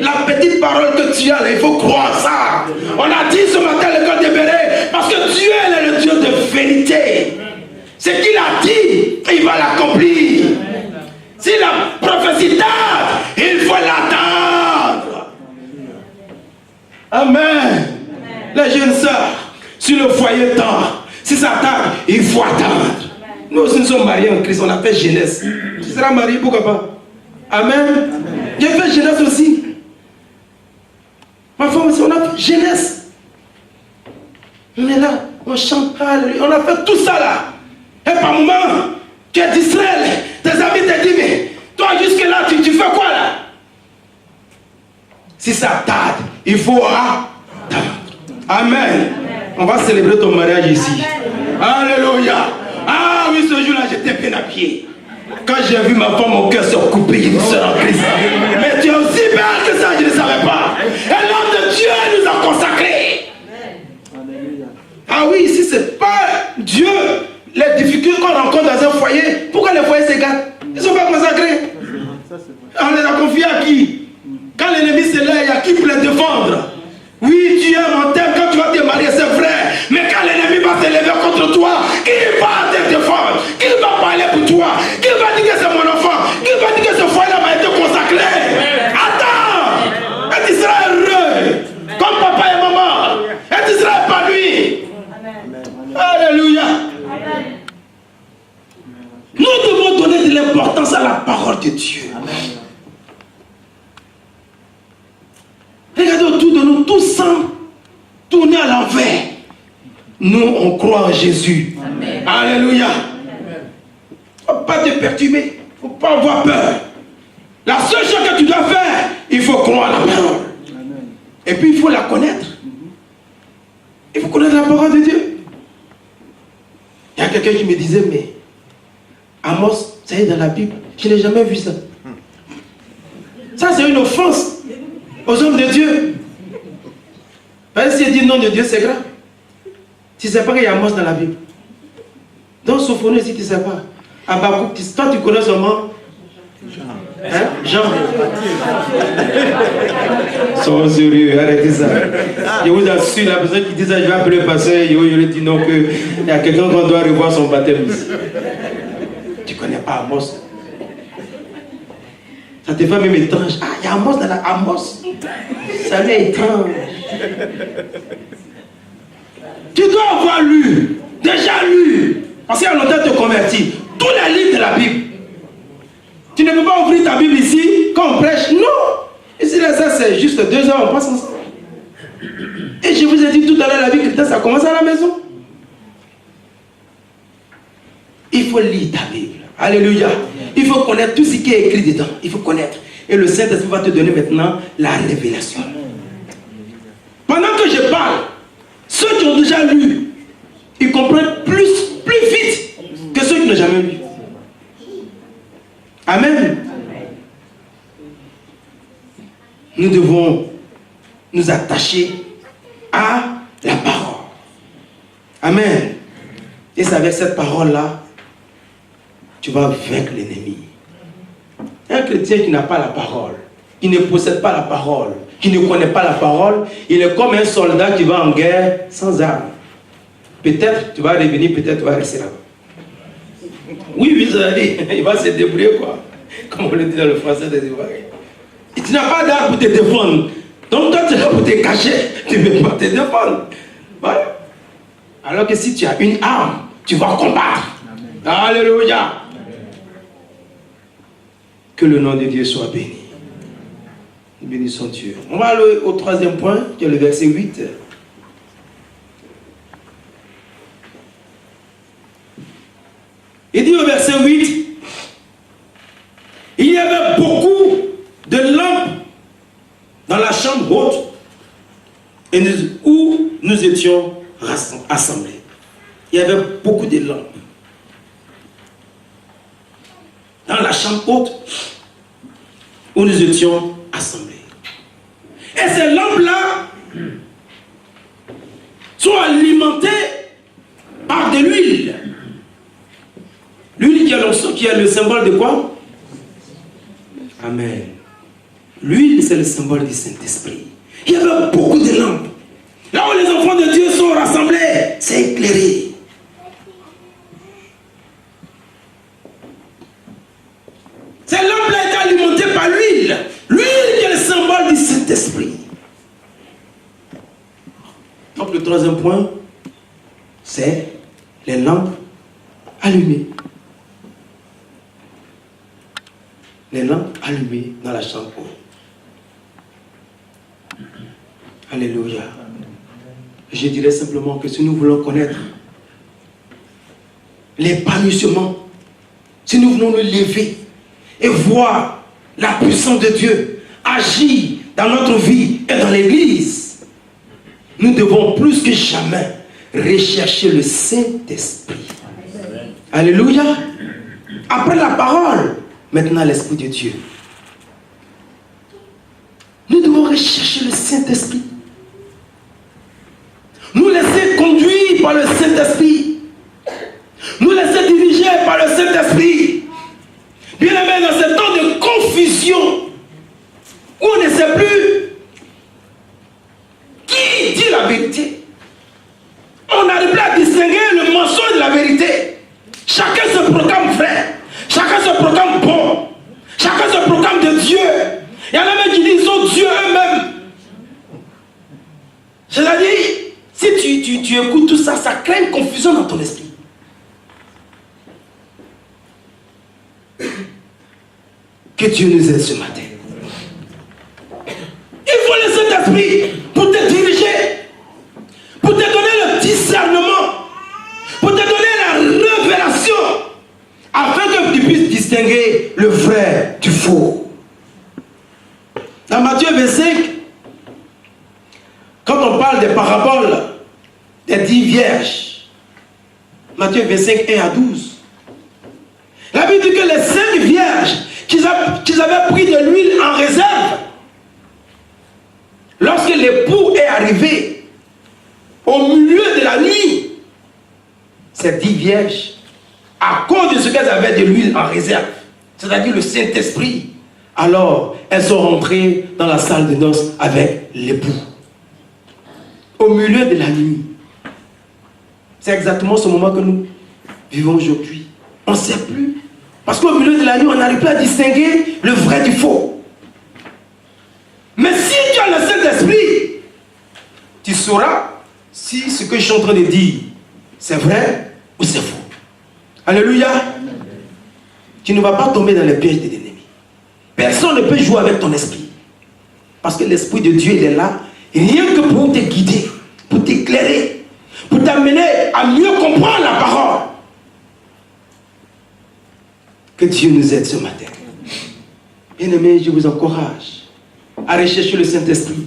La petite parole que tu as, il faut croire ça. On a dit ce matin à l'école de Béret, parce que Dieu est le Dieu de vérité. Ce qu'il a dit, il va l'accomplir. Si la prophétie tarde, il faut l'attendre. Amen. Les jeunes sœurs, si le foyer tard, si ça tarde, il faut attendre. Nous aussi nous sommes mariés en Christ, on a fait jeunesse. Tu seras marié, pourquoi pas? Amen. J'ai fait jeunesse aussi. Ma femme aussi, on a fait jeunesse. On est là, on chante, on a fait tout ça là. Et par moment, tu es distrait, tes amis te disent, mais toi jusque là, tu fais quoi là? Si ça tarde, il faut attendre. Amen. On va célébrer ton mariage ici. Alléluia. Ah oui, ce jour-là, j'étais bien habillé. Quand j'ai vu ma femme, mon cœur s'est coupé, il se en Christ. Mais tu es aussi belle que ça, je ne savais pas. Et l'homme de Dieu nous a consacrés. Ah oui, si ce n'est pas Dieu, les difficultés qu'on rencontre dans un foyer, pourquoi les foyers s'égarent? Ils ne sont pas consacrés. On les a confiés à qui? Quand l'ennemi se lève, il y a qui pour les défendre? Oui, tu aimes, on t'aime quand tu vas te marier, c'est vrai. Mais quand l'ennemi va se lever contre toi, qui va te défendre? Qui va parler pour toi? Qui va dire que c'est mon enfant? Qui va dire que ce foyer-là va être consacré? Attends! Et tu seras heureux, comme papa et maman. Et tu seras épanoui. Alléluia. Nous devons donner de l'importance à la parole de Dieu. Regardez autour de nous, tout semble tourner à l'envers. Nous, on croit en Jésus. Amen. Alléluia. Il ne faut pas te perturber. Il ne faut pas avoir peur. La seule chose que tu dois faire, il faut croire à la parole. Amen. Et puis, il faut la connaître. Il faut connaître la parole de Dieu. Il y a quelqu'un qui me disait, mais Amos, ça y est dans la Bible. Je n'ai jamais vu ça. Ça, c'est une offense aux hommes de Dieu. Parce que si il dit nom de Dieu, c'est grave. Tu ne sais pas qu'il y a Amos dans la Bible. Donc, Sophonie, si tu ne sais pas. Habakkuk, toi, tu connais seulement Hein? Jean. Sois sérieux, arrêtez ça. Je vous assure, la personne qui dit ça, je vais appeler le pasteur, je lui dis non, qu'il y a quelqu'un qu'on doit revoir son baptême. Tu ne connais pas Amos. Ça te fait même étrange. Ah, il y a Amos dans la Amos. Ça m'est étrange. Tu dois avoir lu, déjà lu, parce qu'il y a longtemps de te convertir, tous les livres de la Bible. Tu ne peux pas ouvrir ta Bible ici, quand on prêche. Non. Ici, là, ça, c'est juste 2 heures, on passe ensemble. Et je vous ai dit tout à l'heure, la vie chrétienne, ça commence à la maison. Il faut lire ta Bible. Alléluia. Il faut connaître tout ce qui est écrit dedans. Il faut connaître. Et le Saint-Esprit va te donner maintenant la révélation. Pendant que je parle, ceux qui ont déjà lu, ils comprennent plus vite que ceux qui n'ont jamais lu. Amen. nous devons nous attacher à la parole. Amen. Et c'est avec cette parole-là, tu vas vaincre l'ennemi. Un chrétien qui n'a pas la parole, qui ne possède pas la parole, qui ne connaît pas la parole, il est comme un soldat qui va en guerre sans armes. Peut-être tu vas revenir, peut-être tu vas rester là-bas. Oui, il va se débrouiller, quoi. Comme on le dit dans le français des Ivoiriens. Et tu n'as pas d'arme pour te défendre. Donc toi, tu es là pour te cacher. Tu ne peux pas te défendre. Voilà. Alors que si tu as une arme, tu vas combattre. Amen. Alléluia. Que le nom de Dieu soit béni. Nous bénissons Dieu. On va aller au troisième point, qui est le verset 8. Il dit au verset 8, il y avait beaucoup de lampes dans la chambre haute où nous étions assemblés. Il y avait beaucoup de lampes dans la chambre haute où nous étions assemblés. Et ces lampes-là sont alimentées par de l'huile. L'huile qui est le symbole de quoi? Amen. L'huile, c'est le symbole du Saint-Esprit. Il y avait beaucoup de lampes. Là où les enfants de Dieu sont rassemblés, c'est éclairé. Ces lampes-là étaient alimentées par l'huile. L'huile qui est le symbole du Saint-Esprit. Donc le troisième point, c'est les lampes allumées. Les lampes allumées dans la chambre. Alléluia. Je dirais simplement que si nous voulons connaître l'épanouissement, si nous voulons nous lever et voir la puissance de Dieu agir dans notre vie et dans l'église, nous devons plus que jamais rechercher le Saint-Esprit. Alléluia. Après la parole, maintenant l'Esprit de Dieu. Nous devons rechercher le Saint-Esprit. Nous laisser conduire par le Saint-Esprit. Nous laisser diriger par le Saint-Esprit. Bien aimé, dans ce temps de confusion, où on ne sait plus qui dit la vérité, on n'arrive plus à distinguer le mensonge de la vérité. Chacun se proclame frère. Chacun se proclame bon. Chacun se proclame de Dieu. Il y en a même qui disent sont Dieu eux-mêmes. C'est-à-dire, si tu écoutes tout ça, ça crée une confusion dans ton esprit. Que Dieu nous aide ce matin. Il faut le Saint-Esprit pour te diriger, pour te donner le discernement, pour te donner la révélation, afin que tu puisses distinguer le vrai du faux. Dans Matthieu 25, quand on parle des paraboles des 10 vierges, Matthieu 25, 1 à 12, la Bible dit que les 5 vierges qu'ils avaient pris de l'huile en réserve, lorsque l'époux est arrivé au milieu de la nuit, ces 10 vierges, à cause de ce qu'elles avaient de l'huile en réserve, c'est-à-dire le Saint-Esprit, alors elles sont rentrées dans la salle de noces avec l'époux. Au milieu de la nuit. C'est exactement ce moment que nous vivons aujourd'hui. On ne sait plus. Parce qu'au milieu de la nuit, on n'arrive plus à distinguer le vrai du faux. Mais si tu as le Saint-Esprit, tu sauras si ce que je suis en train de dire, c'est vrai ou c'est faux. Alléluia. Tu ne vas pas tomber dans les pièges de l'ennemi. Personne ne peut jouer avec ton esprit. Parce que l'Esprit de Dieu, il est là, rien que pour te guider, pour t'éclairer, pour t'amener à mieux comprendre la parole. Que Dieu nous aide ce matin. Bien-aimés, je vous encourage à rechercher le Saint-Esprit.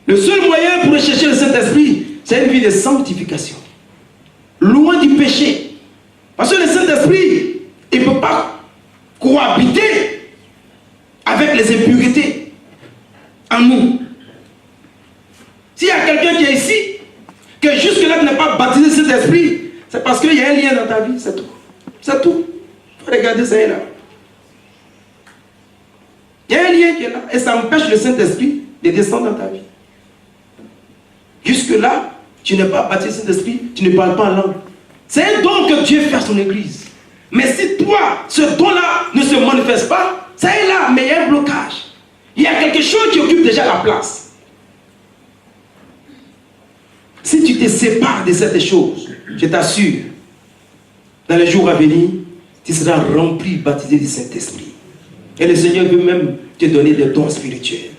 Le seul moyen pour rechercher le Saint-Esprit, c'est une vie de sanctification. Loin du péché. Parce que le Saint-Esprit, il ne peut pas cohabiter avec les impuretés. en nous. S'il y a quelqu'un qui est ici, que jusque-là tu n'as pas baptisé cet esprit, c'est parce qu'il y a un lien dans ta vie, c'est tout. C'est tout. Il faut regarder ça est là. Il y a un lien qui est là et ça empêche le Saint-Esprit de descendre dans ta vie. Jusque-là, tu n'es pas baptisé Saint-Esprit, tu ne parles pas en langue. C'est un don que Dieu fait à son église. Mais si toi, ce don-là ne se manifeste pas, ça est là, mais il y a un blocage. Il y a quelque chose qui occupe déjà la place. Si tu te sépares de cette chose, je t'assure, dans les jours à venir, tu seras rempli, baptisé du Saint-Esprit. Et le Seigneur veut même te donner des dons spirituels.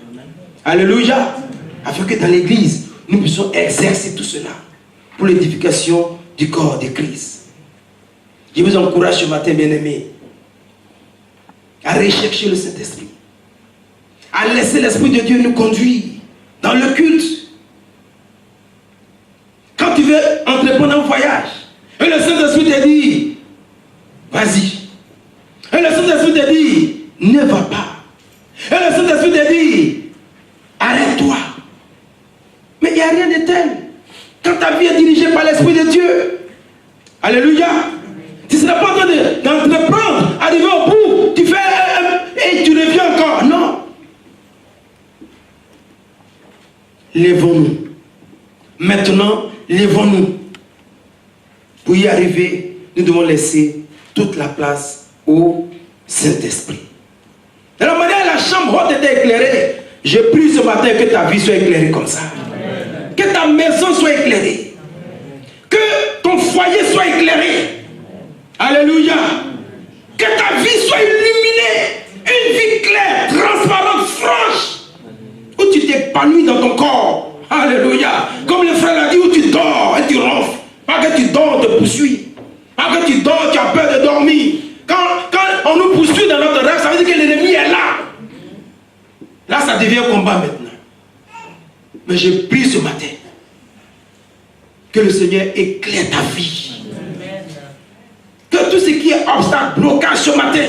Alléluia. Afin que dans l'église, nous puissions exercer tout cela pour l'édification du corps de Christ. Je vous encourage ce matin, bien-aimés, à rechercher le Saint-Esprit, à laisser l'Esprit de Dieu nous conduire dans le culte. Quand tu veux entreprendre un voyage, et le Saint-Esprit te dit, vas-y. Et le Saint-Esprit te dit, ne va pas. Et le Saint-Esprit te dit, arrête-toi. Mais il n'y a rien de tel. Quand ta vie est dirigée par l'Esprit de Dieu, alléluia, tu ne seras pas en train d'entreprendre, arriver au bout, tu fais et tu reviens encore. Non. Lèvons-nous. Maintenant, lèvons-nous. Pour y arriver, nous devons laisser toute la place au Saint-Esprit. De la manière la chambre haute était éclairée, je prie ce matin que ta vie soit éclairée comme ça. Amen. Que ta maison soit éclairée. Que ton foyer soit éclairé. Alléluia. Que ta vie soit illuminée. Une vie claire, transparente, franche. Où tu t'épanouis dans ton corps. Alléluia. Comme le frère l'a dit, où tu dors et tu ronfles. Pas que tu dors, on te poursuit. Pas que tu dors, tu as peur de dormir. Quand on nous poursuit dans notre rêve, ça veut dire que l'ennemi est là. Là, ça devient un combat maintenant. Mais je prie ce matin que le Seigneur éclaire ta vie. Que tout ce qui est obstacle, blocage ce matin,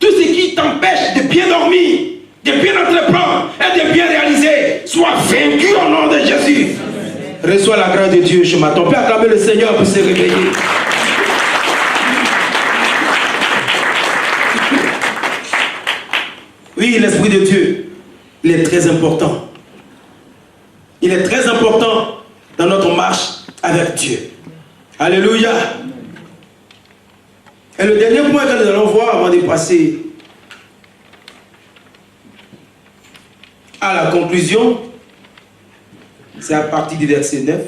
tout ce qui t'empêche de bien dormir, de bien entreprendre et de bien réaliser, soit vaincu au nom de Jésus. Reçois la grâce de Dieu ce matin. On peut acclamer le Seigneur pour se réveiller. Oui, l'Esprit de Dieu, il est très important. Il est très important dans notre marche avec Dieu. Alléluia. Et le dernier point que nous allons voir avant de passer à la conclusion, c'est à partir du verset 9.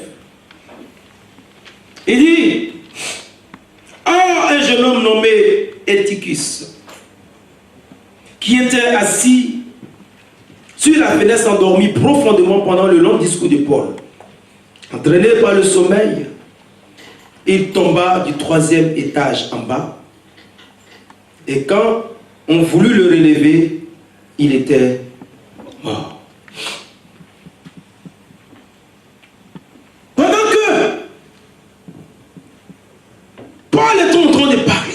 Il dit, or un jeune homme nommé Eutychus, qui était assis sur la fenêtre endormi profondément pendant le long discours de Paul. Entraîné par le sommeil, il tomba du 3e étage en bas. Et quand on voulut le relever, il était mort. Pendant que Paul est en train de parler,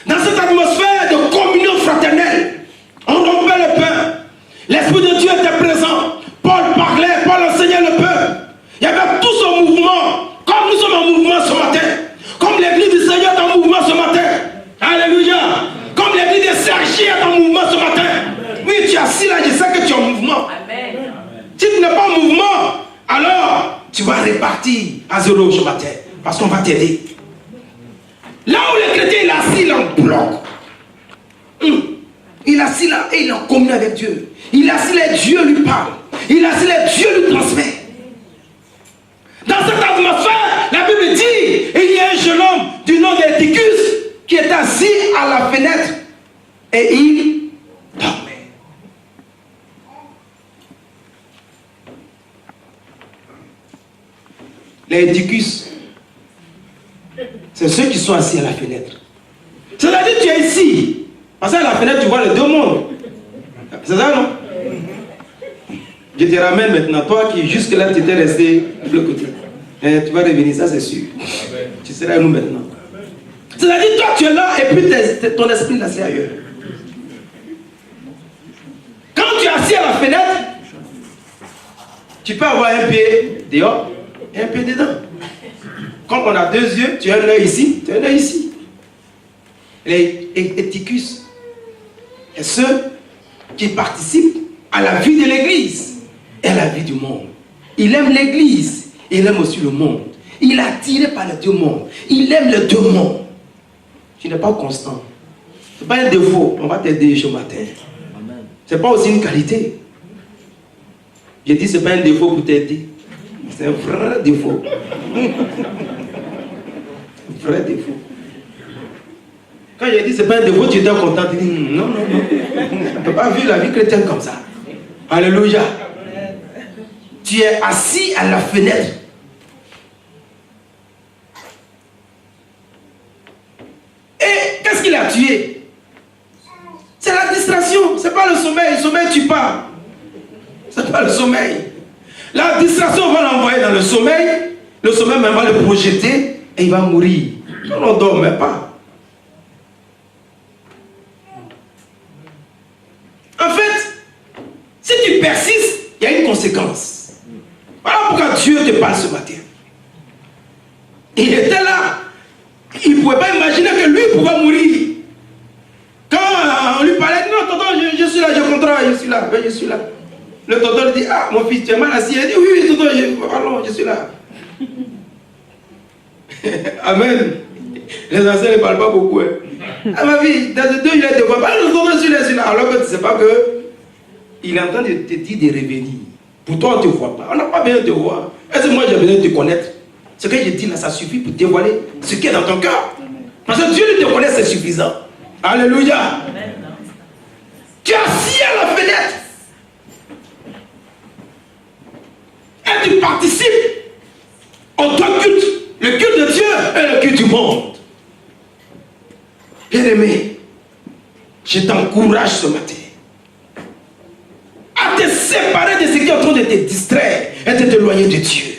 dans cette atmosphère de communion fraternelle, on rompait le pain. L'Esprit de Dieu était présent. Paul parlait, Paul enseignait le peuple. Il y avait tout ce mouvement. Comme nous sommes en mouvement ce matin. Comme l'église du Seigneur est en mouvement ce matin. Alléluia. Comme l'église de Sergi est en mouvement ce matin. Oui, tu es assis là, je sais que tu es en mouvement. Amen. Si tu n'es pas en mouvement, alors tu vas repartir à zéro ce matin. Parce qu'on va t'aider. Là où le chrétien il est assis, il est en bloc. Il est assis là et il est en communion avec Dieu. Il est assis là et Dieu lui parle. Il est assis là et Dieu lui transmet. Dans cette atmosphère, la Bible dit, il y a un jeune homme du nom d'Eutychus qui est assis à la fenêtre et il dormait. Les Eutychus, c'est ceux qui sont assis à la fenêtre. C'est-à-dire que tu es ici. Parce qu'à la fenêtre, tu vois les deux mondes. C'est ça, non? Je te ramène maintenant, toi qui jusque-là, tu étais resté de l'autre côté. Et tu vas revenir, ça c'est sûr. Amen. Tu seras à nous maintenant. C'est-à-dire, toi tu es là et puis ton esprit là, c'est ailleurs. Quand tu es assis à la fenêtre, Tu peux avoir un pied dehors et un pied dedans. Quand on a 2 yeux, tu as un œil ici, tu as un œil ici. Les éticus, et ceux qui participent à la vie de l'Église et à la vie du monde. Il aime l'Église, il aime aussi le monde. Il est attiré par les 2 mondes. Il aime les 2 mondes. Tu n'es pas constant. Ce n'est pas un défaut. On va t'aider ce matin. Ce n'est pas aussi une qualité. Je dis ce n'est pas un défaut pour t'aider. C'est un vrai défaut. Un vrai défaut. Quand je dis ce n'est pas un défaut, tu étais content. Tu dis non, non, non. Tu n'as pas vu la vie chrétienne comme ça. Alléluia. Tu es assis à la fenêtre. Et qu'est-ce qu'il a tué? C'est la distraction. Ce n'est pas le sommeil. Le sommeil tue pas. Ce n'est pas le sommeil. La distraction, on va l'envoyer dans le sommeil. Le sommeil même va le projeter et il va mourir. On ne dort même pas. En fait, si tu persistes, il y a une conséquence. Voilà pourquoi Dieu te parle ce matin. Il était là. Il ne pouvait pas imaginer que lui pouvait mourir. Quand on lui parlait, non, tonton, je suis là, je contrôle, je suis là, je suis là. Le tonton lui dit, ah, mon fils, tu es mal assis. Il dit, oui, oui, tonton, pardon, je suis là. Amen. Les anciens ne parlent pas beaucoup. Hein. Ah, ma vie, dans le 2, il est devant. Le tonton, je suis là. Alors que tu ne sais pas que il est en train de te dire de revenir. Pour toi, on ne te voit pas. On n'a pas besoin de te voir. Est-ce que moi, j'ai besoin de te connaître? Ce que je dis là, ça suffit pour dévoiler ce qui est dans ton cœur. Parce que Dieu te connaît, c'est suffisant. Alléluia. Tu es assis à la fenêtre. Et tu participes aux 2 cultes. Le culte de Dieu et le culte du monde. Bien-aimé, je t'encourage ce matin à te séparer de ce qui est en train de te distraire et de t'éloigner de Dieu.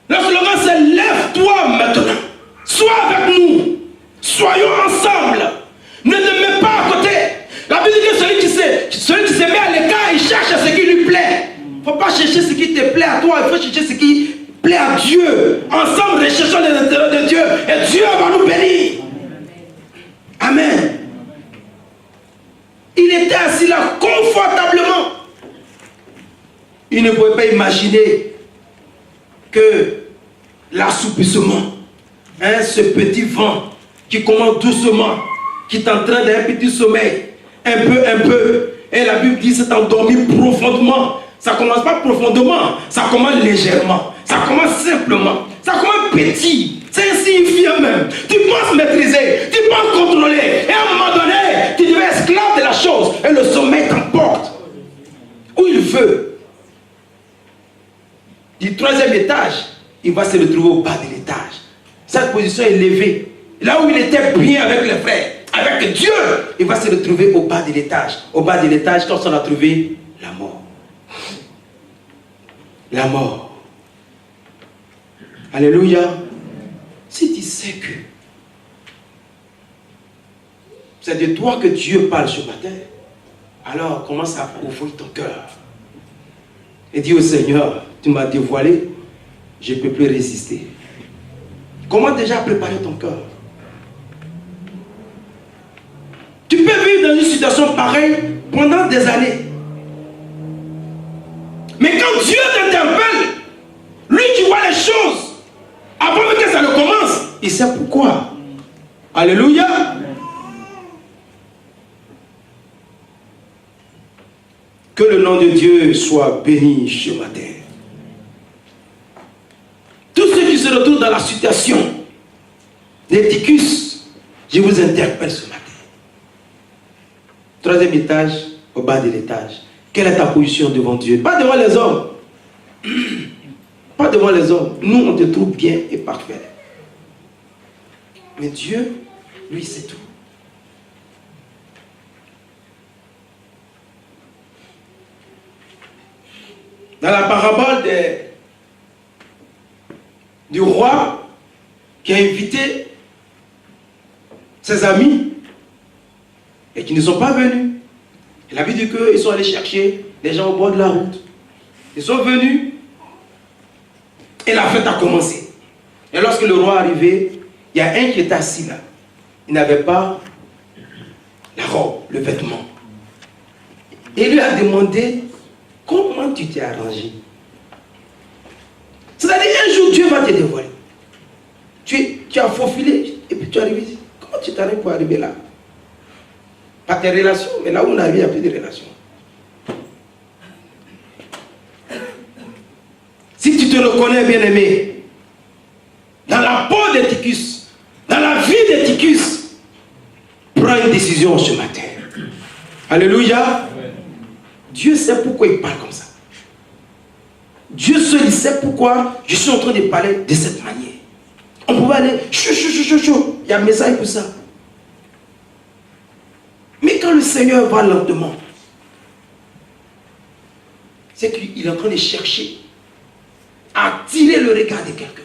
Le slogan c'est lève-toi maintenant. Sois avec nous. Soyons ensemble. Ne te mets pas à côté. La Bible dit que celui qui se met à l'écart, il cherche ce qui lui plaît. Il ne faut pas chercher ce qui te plaît à toi, il faut chercher ce qui plaît à Dieu. Ensemble, recherchons les intérêts de Dieu et Dieu va nous bénir. Amen. Il était assis là confortablement. Il ne pouvait pas imaginer que l'assoupissement, ce petit vent qui commence doucement, qui t'entraîne dans un petit sommeil, un peu, et la Bible dit c'est endormi profondément. Ça commence pas profondément, ça commence légèrement, ça commence simplement, ça commence petit, c'est insignifiant même. Tu penses maîtriser, tu penses contrôler, et à un moment donné, tu deviens esclave de la chose, et le sommeil t'emporte où il veut. Du 3e étage, il va se retrouver au bas de l'étage. Cette position est élevée. Là où il était bien avec les frères, avec Dieu, il va se retrouver au bas de l'étage. Au bas de l'étage, quand on a trouvé la mort. La mort. Alléluia. Si tu sais que c'est de toi que Dieu parle ce matin, alors commence à ouvrir ton cœur. Et dis au Seigneur, tu m'as dévoilé, je ne peux plus résister. Comment déjà préparer ton cœur? Tu peux vivre dans une situation pareille pendant des années. Mais quand Dieu t'interpelle, lui qui voit les choses, avant que ça ne commence, il sait pourquoi. Alléluia. Que le nom de Dieu soit béni ce matin. Tous ceux qui se retrouvent dans la situation d'Éticus, je vous interpelle ce matin. 3e étage, au bas de l'étage. Quelle est ta position devant Dieu? Pas devant les hommes. Pas devant les hommes. Nous, on te trouve bien et parfait. Mais Dieu, lui, c'est tout. Dans la parabole du roi qui a invité ses amis et qui ne sont pas venus. Et la Bible dit qu'ils sont allés chercher les gens au bord de la route. Ils sont venus et la fête a commencé. Et lorsque le roi est arrivé, il y a un qui était assis là. Il n'avait pas la robe, le vêtement. Et il lui a demandé comment tu t'es arrangé. C'est-à-dire un jour Dieu va te dévoiler. Tu as faufilé et puis tu es arrivé ici. Comment tu t'arrives pour arriver là? Pas tes relations, mais là où on arrive, il n'y a plus de relations. Si tu te reconnais, bien-aimé, dans la peau d'Eutychus, dans la vie d'Eutychus, prends une décision ce matin. Alléluia. Dieu sait pourquoi il parle comme ça. Dieu seul sait pourquoi je suis en train de parler de cette manière. On pouvait aller chou. Il y a un message pour ça. Mais quand le Seigneur va lentement, c'est qu'il est en train de chercher à attirer le regard de quelqu'un.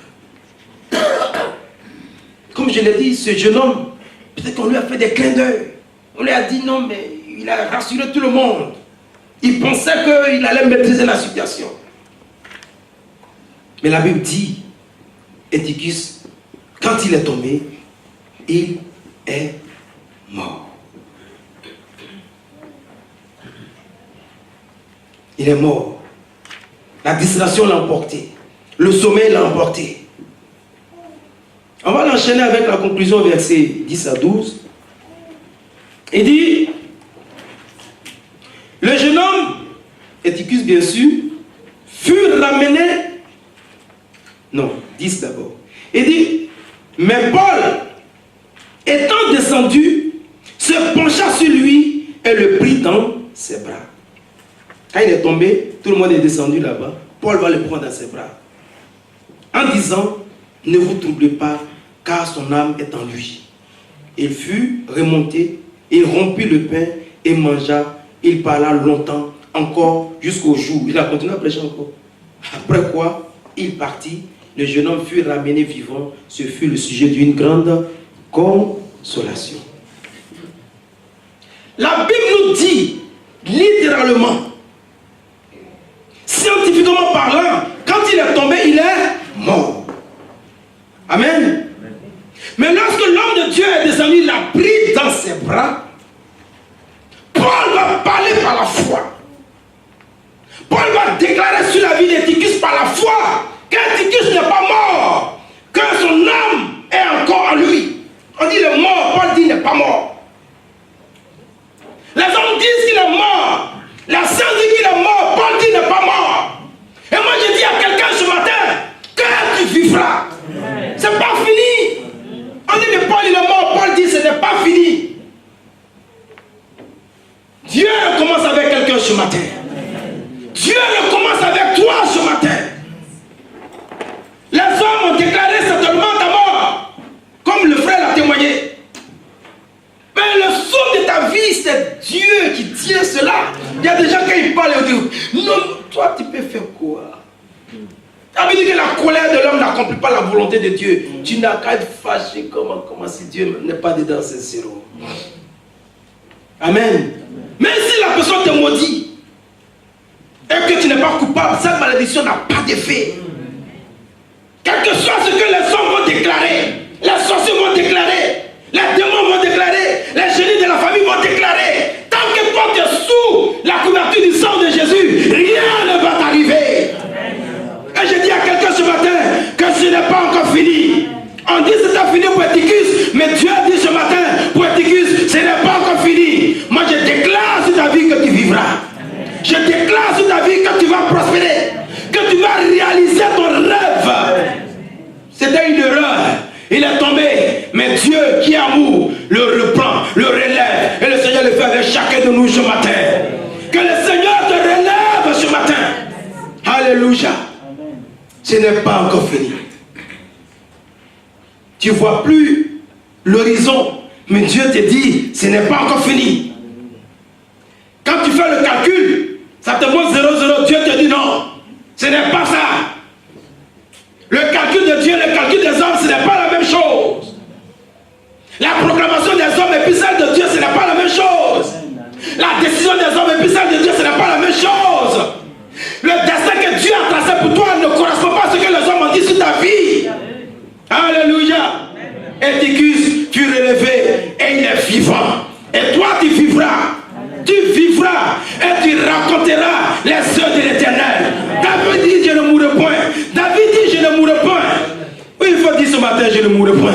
Comme je l'ai dit, ce jeune homme, peut-être qu'on lui a fait des clins d'œil. On lui a dit non, mais il a rassuré tout le monde. Il pensait qu'il allait maîtriser la situation. Mais la Bible dit, Eutychus, quand il est tombé, il est mort. Il est mort. La distraction l'a emporté. Le sommeil l'a emporté. On va l'enchaîner avec la conclusion, versets 10 à 12. Il dit, le jeune homme, Eutychus bien sûr, fut ramené. Non, 10 d'abord. Il dit, mais Paul, étant descendu, se pencha sur lui et le prit dans ses bras. Quand il est tombé, tout le monde est descendu là-bas. Paul va le prendre dans ses bras. En disant, ne vous troublez pas, car son âme est en lui. Il fut remonté, il rompit le pain et mangea. Il parla longtemps, encore jusqu'au jour. Il a continué à prêcher encore. Après quoi, il partit. Le jeune homme fut ramené vivant. Ce fut le sujet d'une grande consolation. La Bible nous dit, littéralement, scientifiquement parlant, quand il est tombé, il est mort. Amen. Mais lorsque l'homme de Dieu est descendu, il l'a pris dans ses bras. Paul va parler par la foi. Paul va déclarer sur la vie d'Eutychus par la foi qu'Eutychus n'est pas mort, que son âme est encore en lui. On dit il est mort, Paul dit il n'est pas mort. Les hommes disent qu'il est mort. La science dit qu'il est mort, Paul dit il n'est pas mort. Et moi je dis à quelqu'un ce matin que tu vivras. C'est pas fini. On dit que Paul il est mort, Paul dit ce n'est pas fini. Dieu commence avec quelqu'un ce matin. Dieu commence avec toi ce matin. Les hommes ont déclaré certainement ta mort, comme le frère l'a témoigné. Mais le sceau de ta vie, c'est Dieu qui tient cela. Il y a des gens qui parlent et disent, non, toi tu peux faire quoi? Ça veut dire que la colère de l'homme n'accomplit pas la volonté de Dieu. Tu n'as qu'à être fâché comment si Dieu n'est pas dedans, c'est zéro. Amen. Même si la personne te maudit et que tu n'es pas coupable, cette malédiction n'a pas d'effet. Quel que soit ce que les hommes vont déclarer, les sorciers vont déclarer, les démons vont déclarer, les génies de la famille vont déclarer, tant que toi tu es sous la couverture du sang de Jésus, rien ne va t'arriver. Et je dis à quelqu'un ce matin que ce n'est pas encore fini. On dit que c'est fini pour Eutychus, mais Dieu a dit ce matin pour Eutychus, ce n'est pas encore fini. Moi je déclare sur ta vie que tu vivras. Je déclare sur ta vie que tu vas prospérer, que tu vas réaliser ton rêve. C'était une erreur. Il est tombé, mais Dieu qui est amour le reprend, le relève. Et le Seigneur le fait avec chacun de nous ce matin. Que le Seigneur te relève ce matin. Alléluia. Ce n'est pas encore fini. Tu ne vois plus l'horizon, mais Dieu te dit, ce n'est pas encore fini. Quand tu fais le calcul, ça te montre 0,0, Dieu te dit non, ce n'est pas ça. Le calcul de Dieu, le calcul des hommes, ce n'est pas la même chose. La proclamation des hommes et puis celle de Dieu, ce n'est pas la même chose. La décision des hommes Léviticus fut relevé et il est vivant. Et toi, tu vivras. Tu vivras et tu raconteras les œuvres de l'Éternel. David dit, je ne mourrai point. David dit, je ne mourrai point. Oui, il faut dire ce matin, je ne mourrai point.